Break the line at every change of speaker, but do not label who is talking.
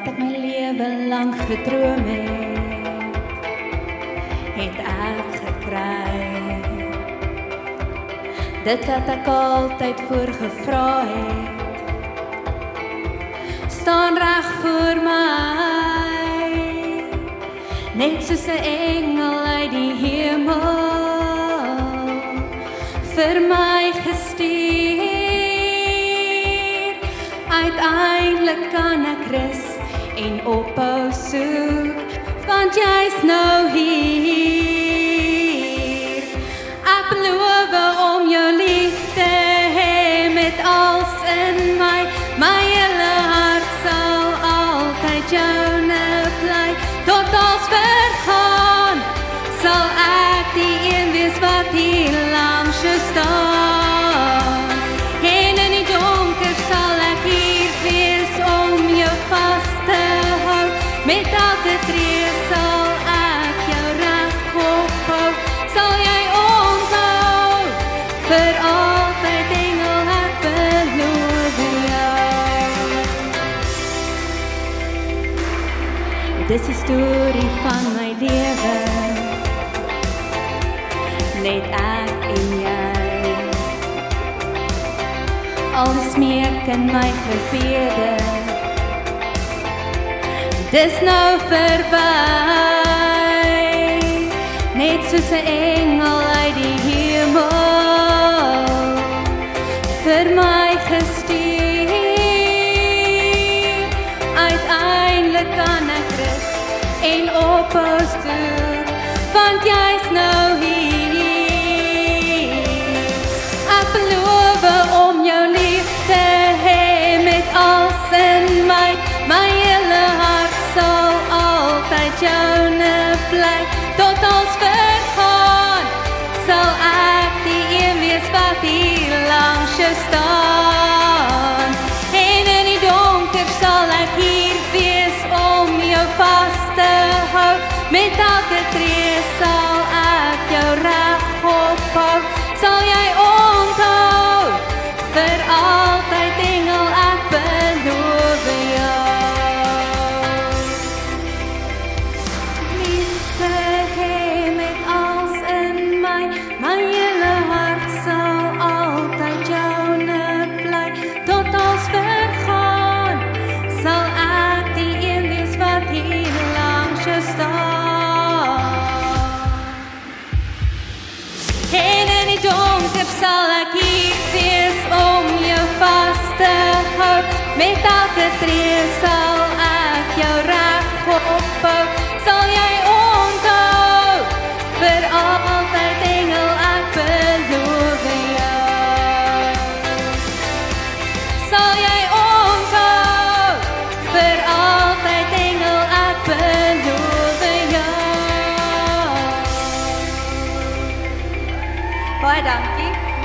wat ek my lewe lang gedroom het ek gekry. Dit wat ek altyd voor gevra het, staan reg voor my, net soos 'n engel uit die hemel vir my gestuur. Uiteindelik kan ek rus en ophou soek, want jy's nou hier. Ek beloof om jou lief te hê met alles in my, my hele hart sal altyd joune bly. Tot ons vergaan, sal ek die een wees wat hier langs jou staan. En in die donker sal ek hier wees om jou vas te hou. Met elke tree sal ek jou reg ophou. Sal jy onthou, vir altyd engel, ek beloof jou. Dis die storie van my lewe, net ek en jy. Al die smeek in my gebede, dis nou verby. Net soos 'n engel uit die hemel vir my gestuur. Uiteindelik kan ek rus en ophou soek, want jy's nou hier. Ek beloof om jou lief te hê met alles in my, my hele hart sal altyd joune bly. Tot ons vergaan, sal ek die een wees wat hier langs jou staan. En in die donker sal ek hier wees om jou vas te hou. Met elke tree sal ek jou reg ophou. Sal jy onthou, vir altyd engel, ek beloof jou. Liefde hê met alles in my, my hele hart sal altyd joune bly. Tot ons vergaan, sal ek die een wees wat hier langs jou staan. En in die donker sal ek hier wees om jou vas te hou. Met elke tree sal ek jou reg ophou. Sal jy onthou, vir altyd engel, ek beloof jou. Sal jy onthou, vir altyd engel, ek beloof jou. Baie dankie.